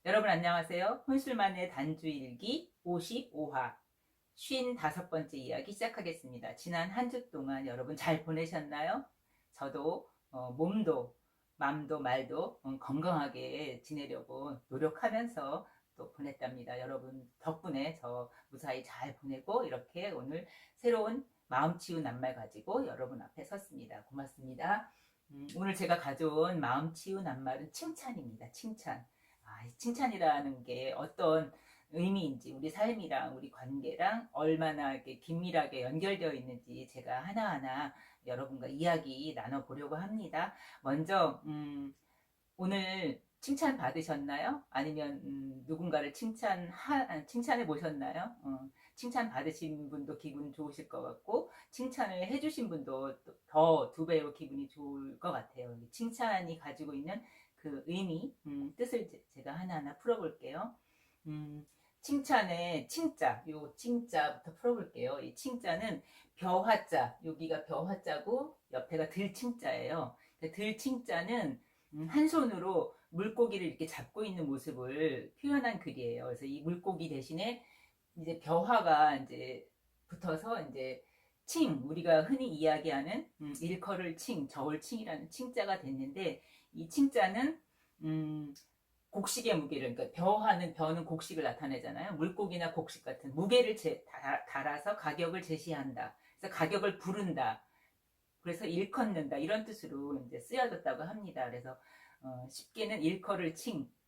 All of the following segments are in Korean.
여러분 안녕하세요. 혼술만의 단주일기 55화 55번째 이야기 시작하겠습니다. 지난 한 주 동안 여러분 잘 보내셨나요? 저도 몸도 마음도 말도 건강하게 지내려고 노력하면서 또 보냈답니다. 여러분 덕분에 저 무사히 잘 보내고 이렇게 오늘 새로운 마음치유 낱말 가지고 여러분 앞에 섰습니다. 고맙습니다. 오늘 제가 가져온 마음치유 낱말은 칭찬입니다. 칭찬. 칭찬이라는 게 어떤 의미인지 우리 삶이랑 우리 관계랑 얼마나 이렇게 긴밀하게 연결되어 있는지 제가 하나하나 여러분과 이야기 나눠보려고 합니다. 먼저 오늘 칭찬 받으셨나요? 아니면 누군가를 칭찬해 보셨나요? 칭찬 받으신 분도 기분 좋으실 것 같고 칭찬을 해주신 분도 더 두 배로 기분이 좋을 것 같아요. 칭찬이 가지고 있는 그 의미, 뜻을 제가 하나하나 풀어볼게요. 칭찬의 칭자, 요 칭자부터 풀어볼게요. 이 칭자는 벼화자, 여기가 벼화자고 옆에가 들칭자예요. 들칭자는 한 손으로 물고기를 이렇게 잡고 있는 모습을 표현한 글이에요. 그래서 이 물고기 대신에 이제 벼화가 이제 붙어서 이제 우리가 흔히 이야기하는 일컬을 저울칭이라는 칭자가 됐는데 이 칭자는 곡식의 무게를, 그러니까 벼는 곡식을 나타내잖아요. 물고기나 곡식 같은 무게를 달아서 가격을 제시한다. 그래서 가격을 부른다. 그래서 일컫는다. 이런 뜻으로 이제 쓰여졌다고 합니다. 그래서 쉽게는 일컬을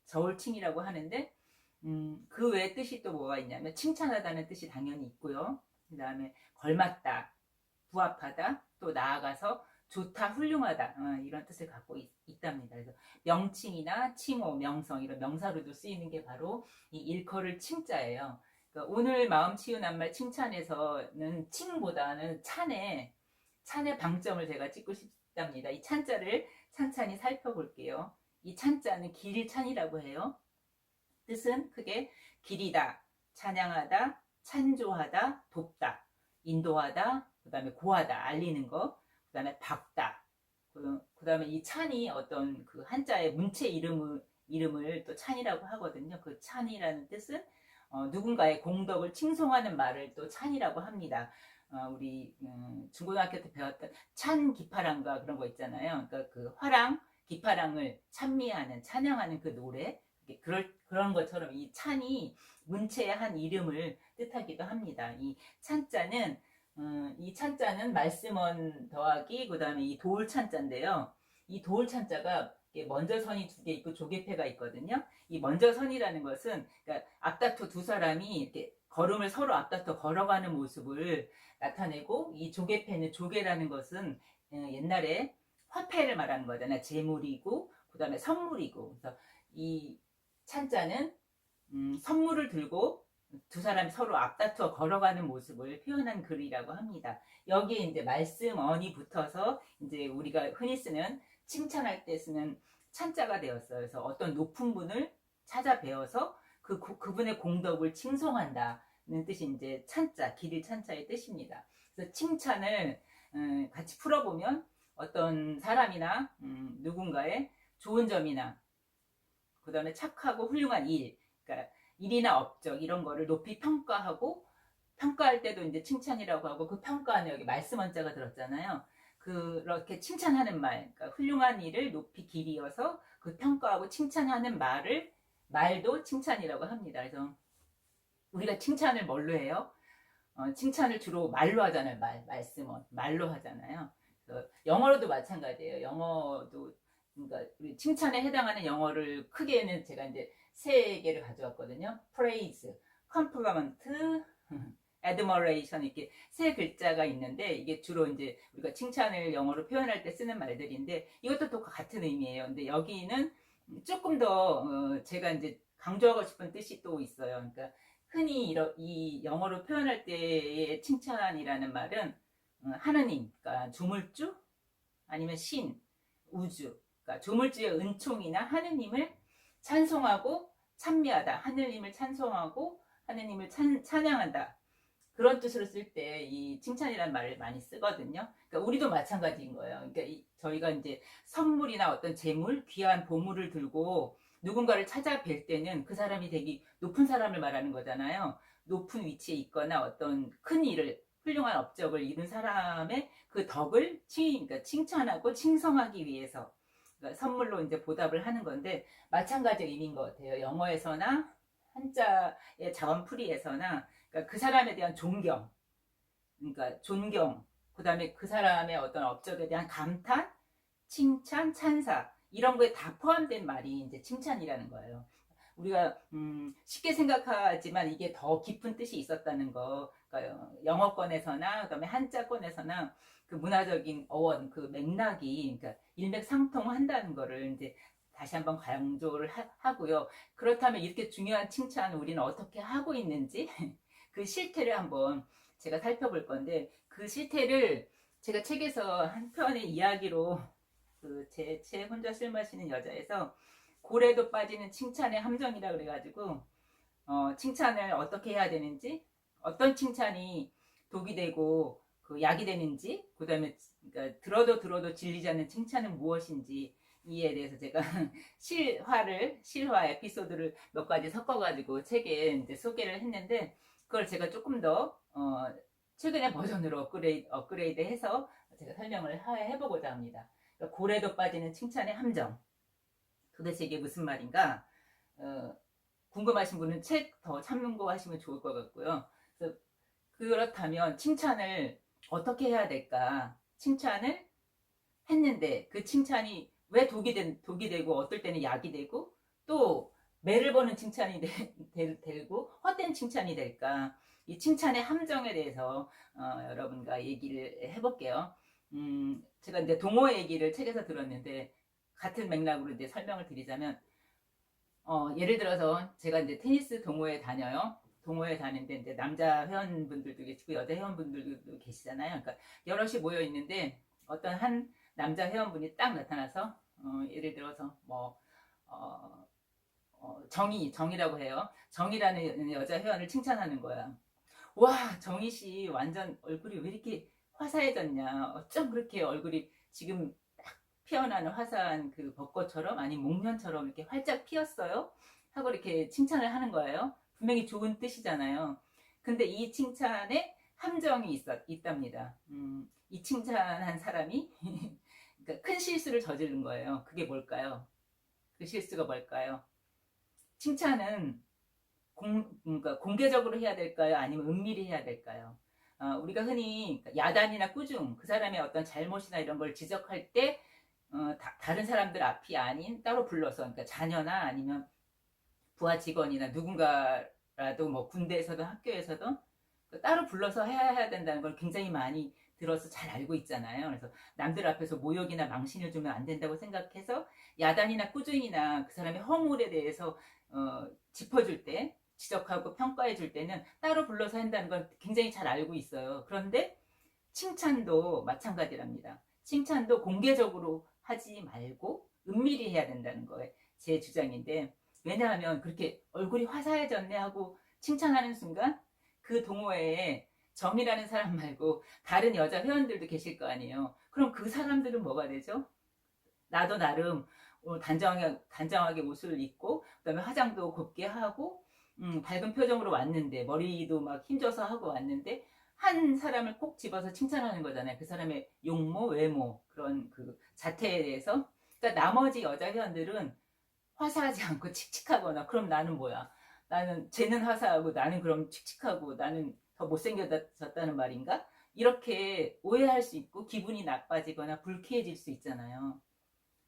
저울칭이라고 하는데 그 외에 뜻이 또 뭐가 있냐면 칭찬하다는 뜻이 당연히 있고요. 그 다음에 걸맞다, 부합하다, 또 나아가서 좋다, 훌륭하다 이런 뜻을 갖고 있답니다. 그래서 명칭이나 칭호, 명성 이런 명사로도 쓰이는 게 바로 이 일컬을 칭자예요. 그러니까 오늘 마음 치유 낱말 칭찬에서는 칭보다는 찬의 방점을 제가 찍고 싶답니다. 이 찬자를 찬찬히 살펴볼게요. 이 찬자는 길찬이라고 해요. 뜻은 크게 길이다, 찬양하다, 찬조하다, 돕다, 인도하다, 그 다음에 고하다, 알리는 거, 그 다음에 박다, 그 다음에 이 찬이 어떤 그 한자의 문체 이름을 또 찬이라고 하거든요. 그 찬이라는 뜻은 누군가의 공덕을 칭송하는 말을 또 찬이라고 합니다. 우리 중고등학교 때 배웠던 찬 기파랑가 그런 거 있잖아요. 그러니까 그 화랑, 기파랑을 찬미하는, 찬양하는 그 노래, 그런 것처럼 이 찬이 문체의 한 이름을 뜻하기도 합니다. 이 찬자는 말씀원 더하기 그 다음에 이 도울 찬자인데요. 이 도울 찬자가 먼저선이 두 개 있고 조개패가 있거든요. 이 먼저선이라는 것은 그러니까 앞다퉈 두 사람이 이렇게 걸음을 서로 앞다퉈 걸어가는 모습을 나타내고 이 조개패는 조개라는 것은 옛날에 화폐를 말하는 거잖아요. 재물이고 그 다음에 선물이고 그래서 이 찬자는 선물을 들고 두 사람이 서로 앞다투어 걸어가는 모습을 표현한 글이라고 합니다. 여기에 이제 말씀언이 붙어서 이제 우리가 흔히 쓰는 칭찬할 때 쓰는 찬자가 되었어요. 그래서 어떤 높은 분을 찾아 배워서 그분의 공덕을 칭송한다는 뜻이 이제 찬자, 길일 찬자의 뜻입니다. 그래서 칭찬을 같이 풀어보면 어떤 사람이나 누군가의 좋은 점이나 그 다음에 착하고 훌륭한 일, 그러니까 일이나 업적 이런 거를 높이 평가하고 평가할 때도 이제 칭찬이라고 하고 그 평가는 여기 말씀원자가 들었잖아요. 그렇게 칭찬하는 말, 그러니까 훌륭한 일을 높이 길이어서 그 평가하고 칭찬하는 말도 칭찬이라고 합니다. 그래서 우리가 칭찬을 뭘로 해요? 칭찬을 주로 말로 하잖아요. 말씀원, 말로 하잖아요. 영어로도 마찬가지예요. 영어도 그러니까 칭찬에 해당하는 영어를 크게는 제가 이제 세 개를 가져왔거든요. praise, compliment, admiration 이렇게 세 글자가 있는데 이게 주로 이제 우리가 칭찬을 영어로 표현할 때 쓰는 말들인데 이것도 또 같은 의미예요. 근데 여기는 조금 더 제가 이제 강조하고 싶은 뜻이 또 있어요. 그러니까 흔히 이 영어로 표현할 때의 칭찬이라는 말은 하느님, 그러니까 조물주 아니면 신, 우주, 그러니까 조물주의 은총이나 하느님을 찬송하고 찬미하다, 하느님을 찬송하고 하느님을 찬양한다. 그런 뜻으로 쓸 때 이 칭찬이라는 말을 많이 쓰거든요. 그러니까 우리도 마찬가지인 거예요. 그러니까 저희가 이제 선물이나 어떤 재물, 귀한 보물을 들고 누군가를 찾아뵐 때는 그 사람이 되게 높은 사람을 말하는 거잖아요. 높은 위치에 있거나 어떤 큰 일을, 훌륭한 업적을 이룬 사람의 그 덕을 그러니까 칭찬하고 칭송하기 위해서, 그러니까 선물로 이제 보답을 하는 건데, 마찬가지 의미인 것 같아요. 영어에서나 한자의 자원풀이에서나, 그러니까 그 사람에 대한 존경, 그러니까 존경, 그 다음에 그 사람의 어떤 업적에 대한 감탄, 칭찬, 찬사, 이런 거에 다 포함된 말이 이제 칭찬이라는 거예요. 우리가 쉽게 생각하지만 이게 더 깊은 뜻이 있었다는 거. 그러니까 영어권에서나 그다음에 한자권에서나 그 문화적인 어원, 그 맥락이, 그러니까 일맥상통한다는 거를 이제 다시 한번 강조를 하고요. 그렇다면 이렇게 중요한 칭찬을 우리는 어떻게 하고 있는지 그 실태를 한번 제가 살펴볼 건데, 그 실태를 제가 책에서 한 편의 이야기로, 그 제 책 혼자 술 마시는 여자에서 고래도 빠지는 칭찬의 함정이라 그래가지고, 칭찬을 어떻게 해야 되는지, 어떤 칭찬이 독이 되고 그 약이 되는지, 그 다음에 그러니까 들어도 질리지 않는 칭찬은 무엇인지, 이에 대해서 제가 실화 에피소드를 몇 가지 섞어가지고 책에 이제 소개를 했는데, 그걸 제가 조금 더 최근의 버전으로 업그레이드 해서 제가 설명을 해보고자 합니다. 그러니까 고래도 빠지는 칭찬의 함정. 도대체 이게 무슨 말인가? 궁금하신 분은 책 더 참고하시면 좋을 것 같고요. 그래서 그렇다면 칭찬을 어떻게 해야 될까? 칭찬을 했는데 그 칭찬이 왜 독이 되고 어떨 때는 약이 되고 또 매를 버는 칭찬이 되고 헛된 칭찬이 될까? 이 칭찬의 함정에 대해서 여러분과 얘기를 해볼게요. 제가 이제 동호 얘기를 책에서 들었는데, 같은 맥락으로 이제 설명을 드리자면, 예를 들어서 제가 이제 테니스 동호회 다녀요. 동호회 다니는데 이제 남자 회원분들도 계시고 여자 회원분들도 계시잖아요. 그러니까 여럿이 모여 있는데 어떤 한 남자 회원분이 딱 나타나서, 예를 들어서 뭐 정이라고 해요. 정이라는 여자 회원을 칭찬하는 거야. 와, 정희 씨 완전 얼굴이 왜 이렇게 화사해졌냐? 어쩜 그렇게 얼굴이 지금 딱 피어나는 화사한 그 벚꽃처럼, 아니 목련처럼 이렇게 활짝 피었어요? 하고 이렇게 칭찬을 하는 거예요. 분명히 좋은 뜻이잖아요. 근데 이 칭찬에 함정이 있답니다. 이 칭찬한 사람이 그러니까 큰 실수를 저지른 거예요. 그게 뭘까요? 그 실수가 뭘까요? 칭찬은 그러니까 공개적으로 해야 될까요? 아니면 은밀히 해야 될까요? 우리가 흔히 야단이나 꾸중, 그 사람의 어떤 잘못이나 이런 걸 지적할 때, 다른 사람들 앞이 아닌 따로 불러서, 그러니까 자녀나 아니면 부하 직원이나 누군가라도 뭐 군대에서든 학교에서든 따로 불러서 해야 된다는 걸 굉장히 많이 들어서 잘 알고 있잖아요. 그래서 남들 앞에서 모욕이나 망신을 주면 안 된다고 생각해서 야단이나 꾸중이나 그 사람의 허물에 대해서 짚어줄 때, 지적하고 평가해 줄 때는 따로 불러서 한다는 건 굉장히 잘 알고 있어요. 그런데 칭찬도 마찬가지랍니다. 칭찬도 공개적으로 하지 말고 은밀히 해야 된다는 거예요. 제 주장인데, 왜냐하면 그렇게 얼굴이 화사해졌네 하고 칭찬하는 순간 그 동호회에 정이라는 사람 말고 다른 여자 회원들도 계실 거 아니에요. 그럼 그 사람들은 뭐가 되죠? 나도 나름 단정하게 옷을 입고 그다음에 화장도 곱게 하고 밝은 표정으로 왔는데, 머리도 막 힘줘서 하고 왔는데 한 사람을 꼭 집어서 칭찬하는 거잖아요. 그 사람의 용모, 외모, 그런 그 자태에 대해서. 그러니까 나머지 여자 회원들은 화사하지 않고 칙칙하거나, 그럼 나는 뭐야? 나는 쟤는 화사하고 나는 그럼 칙칙하고 나는 더 못생겨졌다는 말인가? 이렇게 오해할 수 있고 기분이 나빠지거나 불쾌해질 수 있잖아요.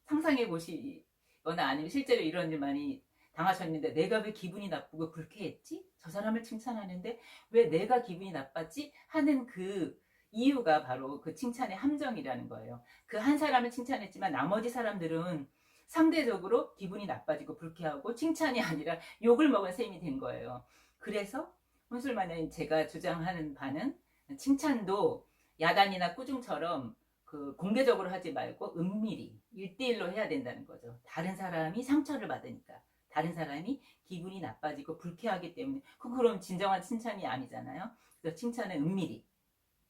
상상해 보시거나 아니면 실제로 이런 일 많이 당하셨는데, 내가 왜 기분이 나쁘고 불쾌했지? 저 사람을 칭찬하는데 왜 내가 기분이 나빴지? 하는 그 이유가 바로 그 칭찬의 함정이라는 거예요. 그 한 사람을 칭찬했지만 나머지 사람들은 상대적으로 기분이 나빠지고 불쾌하고 칭찬이 아니라 욕을 먹은 셈이 된 거예요. 그래서 혼술만은 제가 주장하는 바는, 칭찬도 야단이나 꾸중처럼 그 공개적으로 하지 말고 은밀히 1대1로 해야 된다는 거죠. 다른 사람이 상처를 받으니까, 다른 사람이 기분이 나빠지고 불쾌하기 때문에. 그럼 진정한 칭찬이 아니잖아요. 그래서 칭찬은 은밀히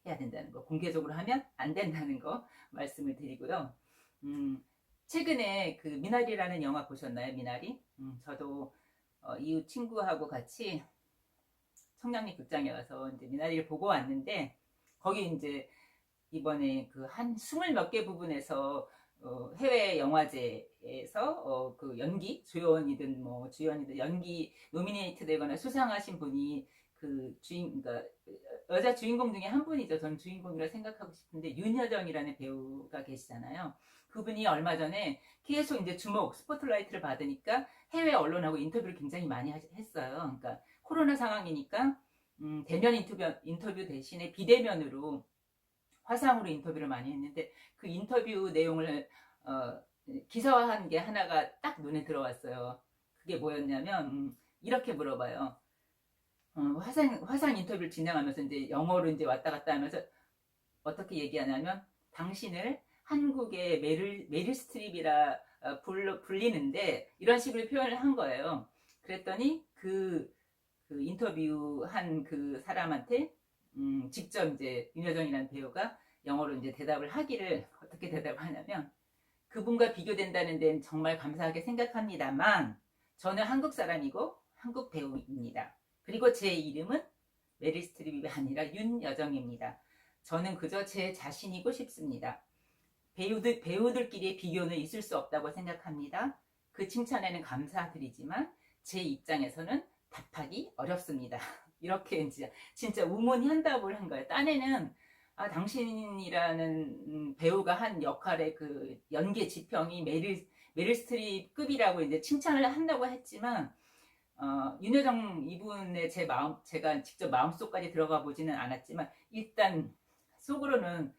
해야 된다는 거, 공개적으로 하면 안 된다는 거 말씀을 드리고요. 최근에 그 미나리라는 영화 보셨나요? 미나리? 저도 이웃 친구하고 같이 청량리 극장에 가서 이제 미나리를 보고 왔는데, 거기 이제 이번에 그 한 20몇 개 부분에서 해외 영화제에서 그 연기 조연이든 뭐 주연이든 연기 노미네이트 되거나 수상하신 분이 그 그러니까 여자 주인공 중에 한 분이죠. 저는 주인공이라 생각하고 싶은데, 윤여정이라는 배우가 계시잖아요. 그분이 얼마 전에 계속 이제 주목 스포트라이트를 받으니까 해외 언론하고 인터뷰를 굉장히 많이 했어요. 그러니까 코로나 상황이니까 대면 인터뷰 대신에 비대면으로 화상으로 인터뷰를 많이 했는데, 그 인터뷰 내용을 기사화한 게 하나가 딱 눈에 들어왔어요. 그게 뭐였냐면 이렇게 물어봐요. 화상 인터뷰를 진행하면서 이제 영어로 이제 왔다 갔다 하면서 어떻게 얘기하냐면, 당신을 한국의 메릴 스트립이라 불리는데, 이런 식으로 표현을 한 거예요. 그랬더니 그 인터뷰한 그 사람한테 직접 이제 윤여정이라는 배우가 영어로 이제 대답을 하기를, 어떻게 대답하냐면, 그분과 비교된다는 데는 정말 감사하게 생각합니다만 저는 한국 사람이고 한국 배우입니다. 그리고 제 이름은 메릴 스트립이 아니라 윤여정입니다. 저는 그저 제 자신이고 싶습니다. 배우들끼리의 비교는 있을 수 없다고 생각합니다. 그 칭찬에는 감사드리지만 제 입장에서는 답하기 어렵습니다. 이렇게 이제 진짜 우문현답을 한 거예요. 딴에는 당신이라는 배우가 한 역할의 그 연기 지평이 메릴 스트립급이라고 이제 칭찬을 한다고 했지만, 윤여정 이분의 제가 직접 마음속까지 들어가 보지는 않았지만, 일단 속으로는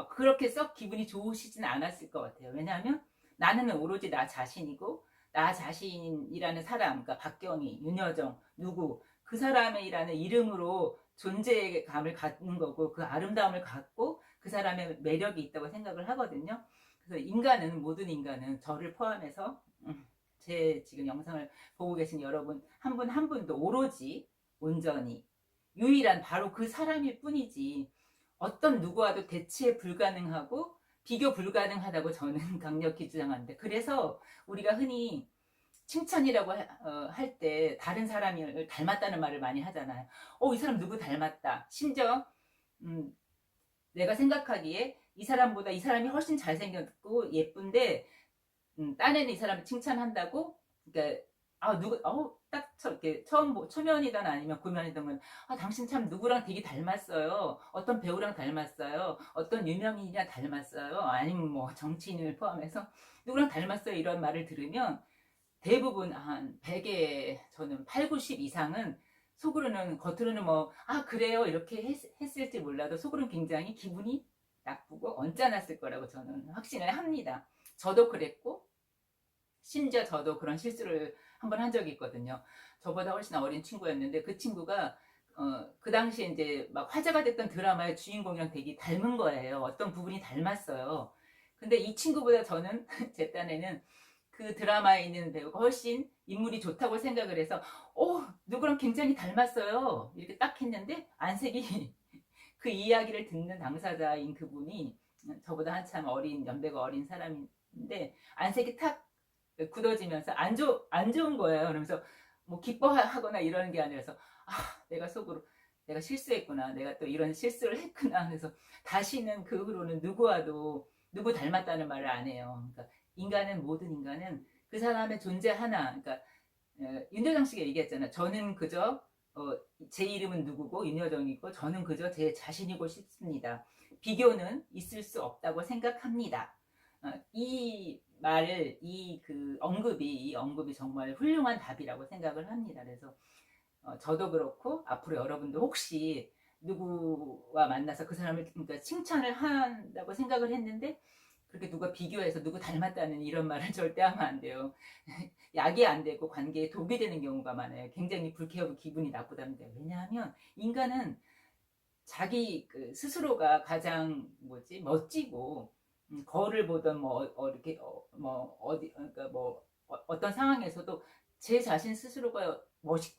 그렇게 썩 기분이 좋으시진 않았을 것 같아요. 왜냐하면 나는 오로지 나 자신이고, 나 자신이라는 사람, 그러니까 박경희, 윤여정, 누구, 그 사람이라는 이름으로 존재감을 갖는 거고, 그 아름다움을 갖고 그 사람의 매력이 있다고 생각을 하거든요. 그래서 모든 인간은 저를 포함해서 제 지금 영상을 보고 계신 여러분 한 분 한 분도 오로지 온전히 유일한 바로 그 사람일 뿐이지, 어떤 누구와도 대체 불가능하고 비교 불가능하다고 저는 강력히 주장하는데, 그래서 우리가 흔히 칭찬이라고 할 때 다른 사람을 닮았다는 말을 많이 하잖아요. 이 사람 누구 닮았다. 심지어 내가 생각하기에 이 사람보다 이 사람이 훨씬 잘생겼고 예쁜데, 딴에는 이 사람을 칭찬한다고, 그러니까 딱 이렇게 초면이든 아니면 구면이든, 당신 참 누구랑 되게 닮았어요. 어떤 배우랑 닮았어요. 어떤 유명인이랑 닮았어요. 아니면 뭐 정치인을 포함해서 누구랑 닮았어요. 이런 말을 들으면 대부분 한 100에 저는 8, 90 이상은 속으로는, 겉으로는 뭐 그래요 이렇게 했을지 몰라도 속으로는 굉장히 기분이 나쁘고 언짢았을 거라고 저는 확신을 합니다. 저도 그랬고, 심지어 저도 그런 실수를 한번 한 적이 있거든요. 저보다 훨씬 어린 친구였는데, 그 친구가 그 당시에 이제 막 화제가 됐던 드라마의 주인공이랑 되게 닮은 거예요. 어떤 부분이 닮았어요. 근데 이 친구보다 저는 제 딴에는 그 드라마에 있는 배우가 훨씬 인물이 좋다고 생각을 해서 누구랑 굉장히 닮았어요 이렇게 딱 했는데, 안색이 그 이야기를 듣는 당사자인 그분이 저보다 한참 연배가 어린 사람인데, 안색이 탁 굳어지면서 안 좋은 거예요. 그러면서 뭐 기뻐하거나 이러는 게 아니라서, 내가 속으로 내가 실수했구나, 내가 또 이런 실수를 했구나. 그래서 다시는 그 후로는 누구와도 누구 닮았다는 말을 안 해요. 그러니까 모든 인간은 그 사람의 존재 하나, 그러니까 윤여정 씨가 얘기했잖아. 저는 그저 제 이름은 누구고 윤여정이고 저는 그저 제 자신이고 싶습니다. 비교는 있을 수 없다고 생각합니다. 이 말을 이 언급이 정말 훌륭한 답이라고 생각을 합니다. 그래서 저도 그렇고 앞으로 여러분도 혹시 누구와 만나서 그 사람을 그러니까 칭찬을 한다고 생각을 했는데, 그렇게 누가 비교해서 누구 닮았다는 이런 말을 절대 하면 안 돼요. 약이 안 되고 관계에 독이 되는 경우가 많아요. 굉장히 불쾌하고 기분이 나쁘답니다. 왜냐하면 인간은 자기 스스로가 가장 멋지고, 거울을 보던 이렇게 그러니까 어떤 상황에서도 제 자신 스스로가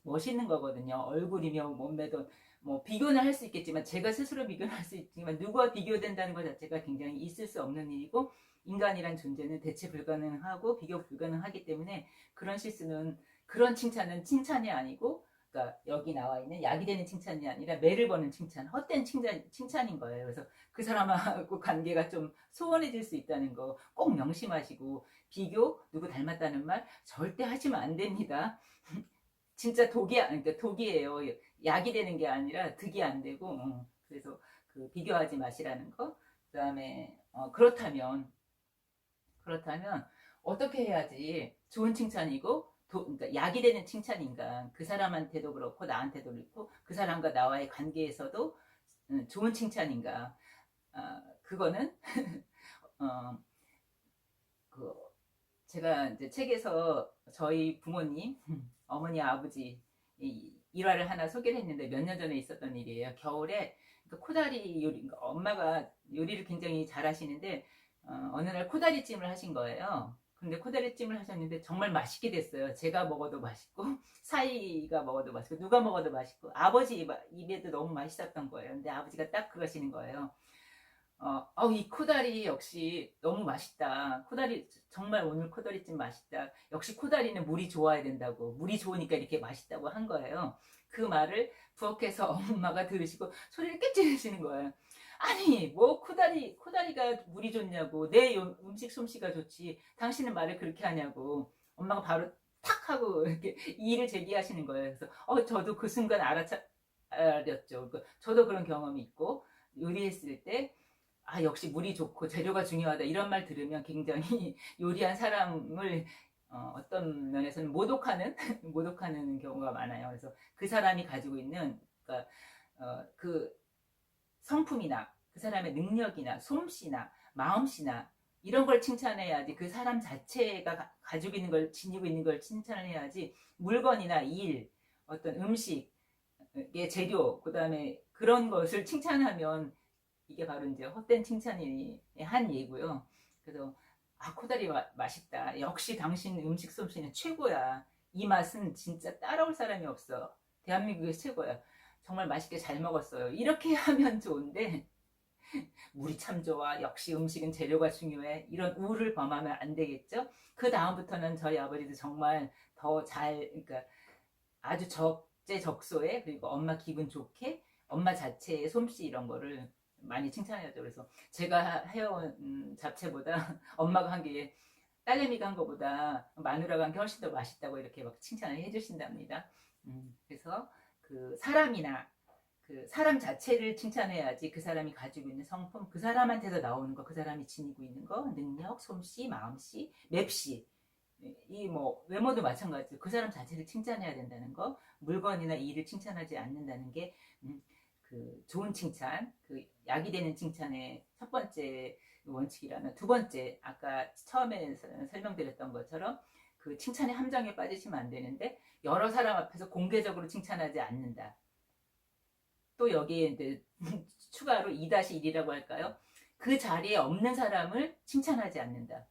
멋있는 거거든요. 얼굴이며 몸매도 뭐 비교는 할 수 있겠지만, 제가 스스로 비교는 할 수 있지만 누구와 비교된다는 것 자체가 굉장히 있을 수 없는 일이고, 인간이란 존재는 대체 불가능하고 비교 불가능하기 때문에 그런 실수는, 그런 칭찬은 칭찬이 아니고, 그러니까 여기 나와 있는 약이 되는 칭찬이 아니라 매를 버는 칭찬, 헛된 칭찬인 거예요. 그래서 그 사람하고 관계가 좀 소원해질 수 있다는 거 꼭 명심하시고, 비교, 누구 닮았다는 말 절대 하시면 안 됩니다. 진짜 그러니까 독이에요. 약이 되는 게 아니라 득이 안 되고, 그래서 그 비교하지 마시라는 거. 그다음에 그렇다면 어떻게 해야지 좋은 칭찬이고, 그러니까 약이 되는 칭찬인가? 그 사람한테도 그렇고 나한테도 그렇고 그 사람과 나와의 관계에서도 좋은 칭찬인가? 그거는 어, 그 제가 이제 책에서 저희 부모님, 어머니, 아버지 일화를 하나 소개를 했는데 몇 년 전에 있었던 일이에요. 겨울에 코다리 요리, 그러니까 엄마가 요리를 굉장히 잘하시는데 어느 날 코다리찜을 하신 거예요. 근데 코다리찜을 하셨는데 정말 맛있게 됐어요. 제가 먹어도 맛있고 사이가 먹어도 맛있고 누가 먹어도 맛있고 아버지 입에도 너무 맛있었던 거예요. 근데 아버지가 딱 그러시는 거예요. 이 코다리 역시 너무 맛있다. 코다리 정말 오늘 코다리찜 맛있다. 역시 코다리는 물이 좋아야 된다고. 물이 좋으니까 이렇게 맛있다고 한 거예요. 그 말을 부엌에서 엄마가 들으시고 소리를 깨 지르시는 거예요. 아니 뭐 코다리가 물이 좋냐고. 내 음식 솜씨가 좋지. 당신은 말을 그렇게 하냐고. 엄마가 바로 탁 하고 이렇게 이의를 제기하시는 거예요. 그래서 저도 그 순간 알았죠. 저도 그런 경험이 있고 요리했을 때 역시 물이 좋고 재료가 중요하다 이런 말 들으면 굉장히 요리한 사람을 어떤 면에서는 모독하는 경우가 많아요. 그래서 그 사람이 가지고 있는 그러니까 그 성품이나 그 사람의 능력이나 솜씨나 마음씨나 이런 걸 칭찬해야지. 그 사람 자체가 가지고 있는 걸, 지니고 있는 걸 칭찬을 해야지. 물건이나 일, 어떤 음식의 재료, 그 다음에 그런 것을 칭찬하면 이게 바로 이제 헛된 칭찬이 한 예고요. 그래서 코다리 맛있다. 역시 당신 음식 솜씨는 최고야. 이 맛은 진짜 따라올 사람이 없어. 대한민국에서 최고야. 정말 맛있게 잘 먹었어요. 이렇게 하면 좋은데 물이 참 좋아. 역시 음식은 재료가 중요해. 이런 우를 범하면 안 되겠죠. 그 다음부터는 저희 아버지도 정말 더 잘, 그러니까 아주 적재적소에, 그리고 엄마 기분 좋게 엄마 자체의 솜씨 이런 거를 많이 칭찬해야죠. 그래서 제가 해온 잡채보다 엄마가 한 게, 딸내미가 한 거보다 마누라가 한 게 훨씬 더 맛있다고 이렇게 막 칭찬을 해주신답니다. 그래서 그 사람이나 그 사람 자체를 칭찬해야지. 그 사람이 가지고 있는 성품, 그 사람한테서 나오는 거, 그 사람이 지니고 있는 거, 능력, 솜씨, 마음씨, 맵씨, 이 뭐 외모도 마찬가지로 그 사람 자체를 칭찬해야 된다는 거, 물건이나 일을 칭찬하지 않는다는 게 그 좋은 칭찬, 그 약이 되는 칭찬의 첫 번째 원칙이라면, 두 번째 아까 처음에 설명드렸던 것처럼 그 칭찬의 함정에 빠지시면 안 되는데, 여러 사람 앞에서 공개적으로 칭찬하지 않는다. 또 여기에 이제 추가로 2-1이라고 할까요? 그 자리에 없는 사람을 칭찬하지 않는다.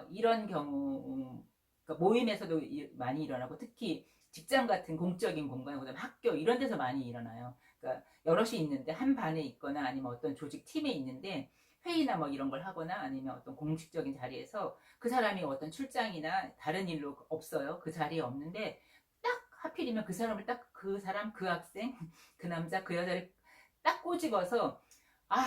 이런 경우, 그러니까 모임에서도 많이 일어나고, 특히 직장 같은 공적인 공간, 그다음에 학교 이런 데서 많이 일어나요. 그러니까 여럿이 있는데 한 반에 있거나 아니면 어떤 조직 팀에 있는데 회의나 뭐 이런 걸 하거나 아니면 어떤 공식적인 자리에서 그 사람이 어떤 출장이나 다른 일로 없어요. 그 자리에 없는데 딱 하필이면 그 사람을 딱 그 사람, 그 학생, 그 남자, 그 여자를 딱 꼬집어서,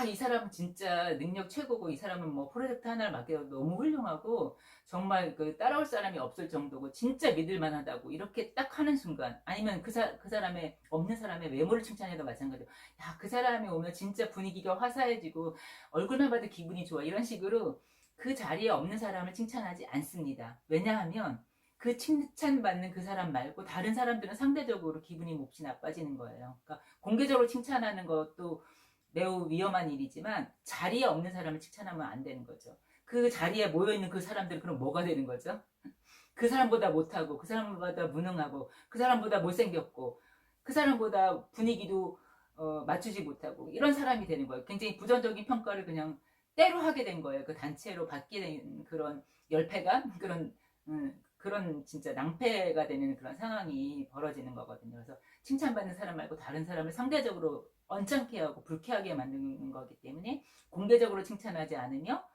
이 사람은 진짜 능력 최고고, 이 사람은 뭐 프로젝트 하나를 맡겨도 너무 훌륭하고, 정말 그 따라올 사람이 없을 정도고, 진짜 믿을 만하다고, 이렇게 딱 하는 순간, 아니면 그 사람의, 없는 사람의 외모를 칭찬해도 마찬가지로, 야, 그 사람이 오면 진짜 분위기가 화사해지고, 얼굴만 봐도 기분이 좋아. 이런 식으로 그 자리에 없는 사람을 칭찬하지 않습니다. 왜냐하면, 그 칭찬받는 그 사람 말고 다른 사람들은 상대적으로 기분이 몹시 나빠지는 거예요. 그러니까 공개적으로 칭찬하는 것도 매우 위험한 일이지만 자리에 없는 사람을 칭찬하면 안 되는 거죠. 그 자리에 모여있는 그 사람들은 그럼 뭐가 되는 거죠? 그 사람보다 못하고, 그 사람보다 무능하고, 그 사람보다 못생겼고, 그 사람보다 분위기도 맞추지 못하고, 이런 사람이 되는 거예요. 굉장히 부정적인 평가를 그냥 때로 하게 된 거예요. 그 단체로 받게 된 그런 열패감, 그런 진짜 낭패가 되는 그런 상황이 벌어지는 거거든요. 그래서 칭찬받는 사람 말고 다른 사람을 상대적으로 언짢게 하고 불쾌하게 만드는 거기 때문에 공개적으로 칭찬하지 않으며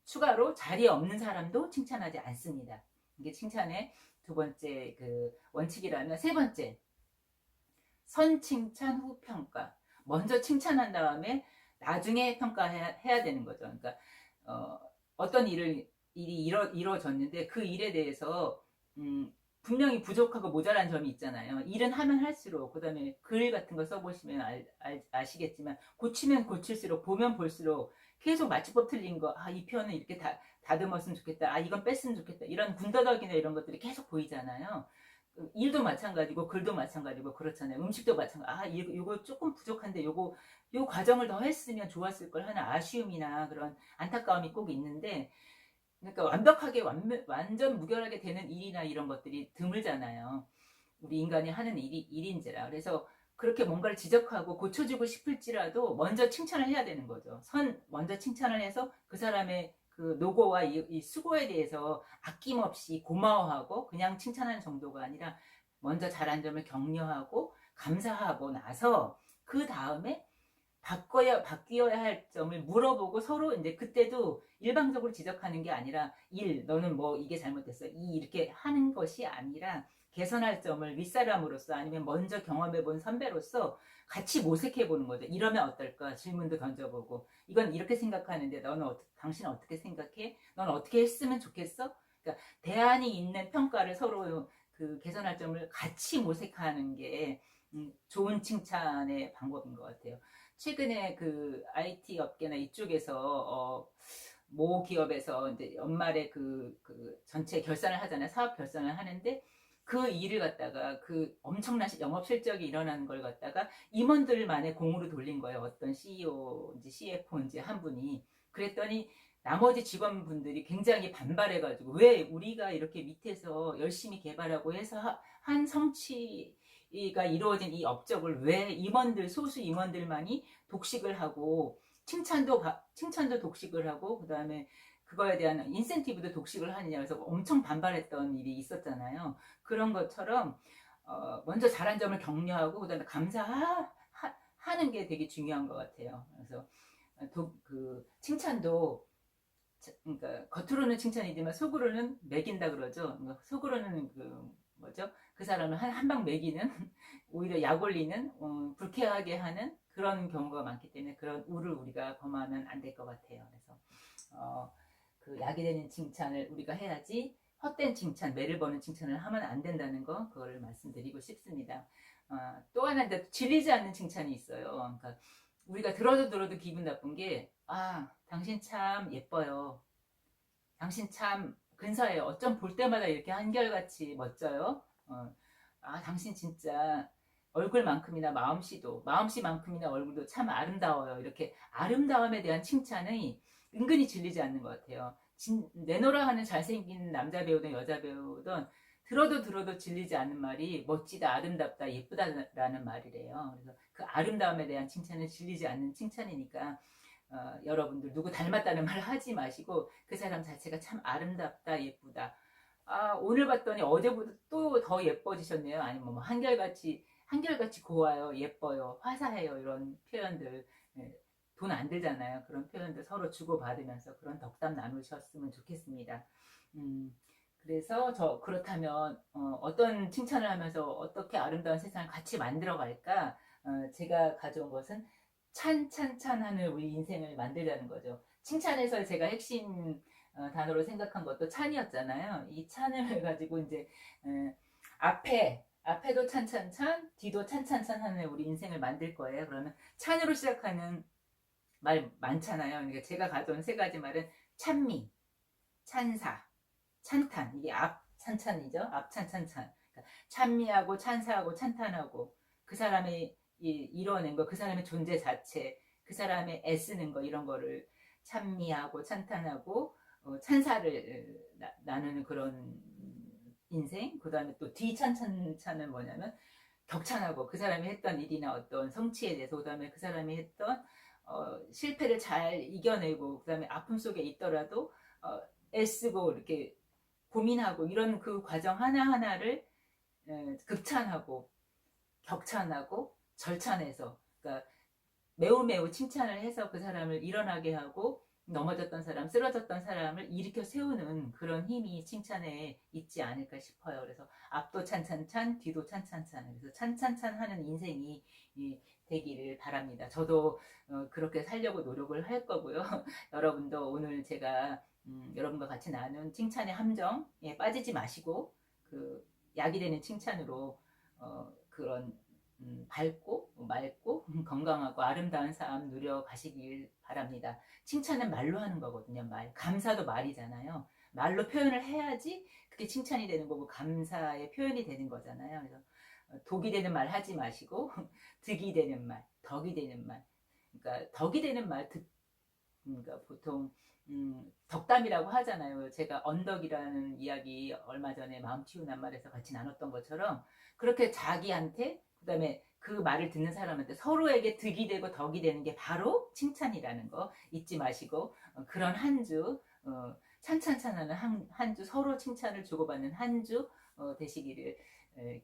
추가로 자리에 없는 사람도 칭찬하지 않습니다. 이게 칭찬의 두 번째 그 원칙이라면, 세 번째, 선 칭찬 후 평가. 먼저 칭찬한 다음에 나중에 평가해야 되는 거죠. 그러니까 어떤 일이 이루어졌는데 그 일에 대해서 분명히 부족하고 모자란 점이 있잖아요. 일은 하면 할수록, 그 다음에 글 같은 거 써보시면 아시겠지만, 고치면 고칠수록, 보면 볼수록 계속 맞춤법 틀린 거, 이 표현은 이렇게 다듬었으면 좋겠다, 이건 뺐으면 좋겠다, 이런 군더더기나 이런 것들이 계속 보이잖아요. 일도 마찬가지고 글도 마찬가지고 그렇잖아요. 음식도 마찬가지. 이거 조금 부족한데 요 과정을 더 했으면 좋았을 걸 하는 아쉬움이나 그런 안타까움이 꼭 있는데, 그러니까 완벽하게 완전 무결하게 되는 일이나 이런 것들이 드물잖아요. 우리 인간이 하는 일인지라. 그래서 그렇게 뭔가를 지적하고 고쳐주고 싶을지라도 먼저 칭찬을 해야 되는 거죠. 먼저 칭찬을 해서 그 사람의 그 노고와 이 수고에 대해서 아낌없이 고마워하고, 그냥 칭찬하는 정도가 아니라 먼저 잘한 점을 격려하고 감사하고 나서, 그 다음에 바뀌어야 할 점을 물어보고, 서로 이제 그때도 일방적으로 지적하는 게 아니라, 너는 뭐 이게 잘못됐어, 이렇게 하는 것이 아니라, 개선할 점을 윗사람으로서 아니면 먼저 경험해본 선배로서 같이 모색해보는 거죠. 이러면 어떨까? 질문도 던져보고, 이건 이렇게 생각하는데 당신은 어떻게 생각해? 넌 어떻게 했으면 좋겠어? 그러니까 대안이 있는 평가를 서로 그 개선할 점을 같이 모색하는 게 좋은 칭찬의 방법인 것 같아요. 최근에 그 IT 업계나 이쪽에서 모 기업에서 이제 연말에 그 전체 결산을 하잖아요. 사업 결산을 하는데, 그 일을 갖다가, 그 엄청난 영업 실적이 일어나는 걸 갖다가 임원들만의 공으로 돌린 거예요. 어떤 CEO인지 CFO인지 한 분이. 그랬더니 나머지 직원분들이 굉장히 반발해가지고, 왜 우리가 이렇게 밑에서 열심히 개발하고 해서 한 성취가 이루어진 이 업적을 왜 소수 임원들만이 독식을 하고, 칭찬도 독식을 하고, 그 다음에 그거에 대한 인센티브도 독식을 하느냐. 그래서 엄청 반발했던 일이 있었잖아요. 그런 것처럼 먼저 잘한 점을 격려하고, 그다음에 감사하는 게 되게 중요한 것 같아요. 그래서 그 칭찬도, 그러니까 겉으로는 칭찬이지만 속으로는 매긴다 그러죠. 그러니까 속으로는 그 사람을 한 방 매기는, 오히려 약 올리는, 불쾌하게 하는 그런 경우가 많기 때문에, 그런 우를 우리가 범하면 안 될 것 같아요. 그래서 그 약이 되는 칭찬을 우리가 해야지, 헛된 칭찬, 매를 버는 칭찬을 하면 안 된다는 거, 그거를 말씀드리고 싶습니다. 또 하나, 질리지 않는 칭찬이 있어요. 그러니까 우리가 들어도 기분 나쁜 게, 당신 참 예뻐요, 당신 참 근사해요, 어쩜 볼 때마다 이렇게 한결같이 멋져요, 당신 진짜 얼굴만큼이나 마음씨만큼이나 얼굴도 참 아름다워요. 이렇게 아름다움에 대한 칭찬이 은근히 질리지 않는 것 같아요. 내노라 하는 잘생긴 남자 배우든 여자 배우든 들어도 질리지 않는 말이 멋지다, 아름답다, 예쁘다라는 말이래요. 그래서 그 아름다움에 대한 칭찬은 질리지 않는 칭찬이니까, 여러분들 누구 닮았다는 말 하지 마시고, 그 사람 자체가 참 아름답다, 예쁘다, 오늘 봤더니 어제보다 또 더 예뻐지셨네요, 아니면 뭐 한결같이 고와요, 예뻐요, 화사해요, 이런 표현들, 돈 안 들잖아요. 그런 표현들 서로 주고받으면서 그런 덕담 나누셨으면 좋겠습니다. 그래서 그렇다면 어떤 칭찬을 하면서 어떻게 아름다운 세상을 같이 만들어 갈까? 제가 가져온 것은 찬찬찬하는 우리 인생을 만들자는 거죠. 칭찬에서 제가 핵심 단어로 생각한 것도 찬이었잖아요. 이 찬을 가지고 이제 앞에도 찬찬찬, 뒤도 찬찬찬 하는 우리 인생을 만들 거예요. 그러면 찬으로 시작하는 말 많잖아요. 그러니까 제가 가져온 세 가지 말은 찬미, 찬사, 찬탄. 이게 앞 찬찬이죠. 앞 찬찬찬. 그러니까 찬미하고 찬사하고 찬탄하고, 그 사람이 이뤄낸 거, 그 사람의 존재 자체, 그 사람의 애쓰는 거, 이런 거를 찬미하고 찬탄하고 찬사를 나누는 그런 인생. 그 다음에 또 뒤찬찬찬은 뭐냐면, 격찬하고 그 사람이 했던 일이나 어떤 성취에 대해서, 그 다음에 그 사람이 했던 실패를 잘 이겨내고, 그 다음에 아픔 속에 있더라도 애쓰고 이렇게 고민하고, 이런 그 과정 하나하나를 극찬하고 격찬하고 절찬해서, 그러니까 매우 칭찬을 해서 그 사람을 일어나게 하고, 넘어졌던 사람, 쓰러졌던 사람을 일으켜 세우는 그런 힘이 칭찬에 있지 않을까 싶어요. 그래서 앞도 찬찬찬, 뒤도 찬찬찬. 그래서 찬찬찬 하는 인생이 되기를 바랍니다. 저도 그렇게 살려고 노력을 할 거고요. 여러분도 오늘 제가 여러분과 같이 나눈 칭찬의 함정에 빠지지 마시고 그 약이 되는 칭찬으로 그런 밝고 맑고 건강하고 아름다운 삶 누려 가시길 바랍니다. 칭찬은 말로 하는 거거든요. 말. 감사도 말이잖아요. 말로 표현을 해야지 그게 칭찬이 되는 거고 감사의 표현이 되는 거잖아요. 그래서 독이 되는 말 하지 마시고 득이 되는 말, 덕이 되는 말. 그러니까 덕이 되는 말 그러니까 보통 덕담이라고 하잖아요. 제가 언덕이라는 이야기 얼마 전에 마음 치유난 말에서 같이 나눴던 것처럼 그렇게 자기한테 그다음에 그 말을 듣는 사람한테 서로에게 득이 되고 덕이 되는 게 바로 칭찬이라는 거 잊지 마시고 그런 한 주 찬찬찬하는 한 주 서로 칭찬을 주고받는 한 주 되시기를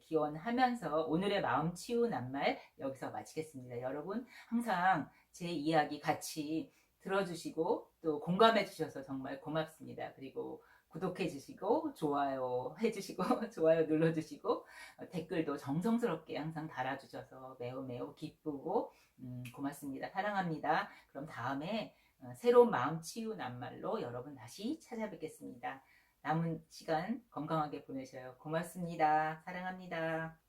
기원하면서 오늘의 마음 치유 낱말 여기서 마치겠습니다. 여러분 항상 제 이야기 같이 들어주시고 또 공감해 주셔서 정말 고맙습니다. 그리고 구독해 주시고 좋아요 해주시고 좋아요 눌러주시고 댓글도 정성스럽게 항상 달아주셔서 매우 매우 기쁘고 고맙습니다. 사랑합니다. 그럼 다음에 새로운 마음 치유 낱말로 여러분 다시 찾아뵙겠습니다. 남은 시간 건강하게 보내셔요. 고맙습니다. 사랑합니다.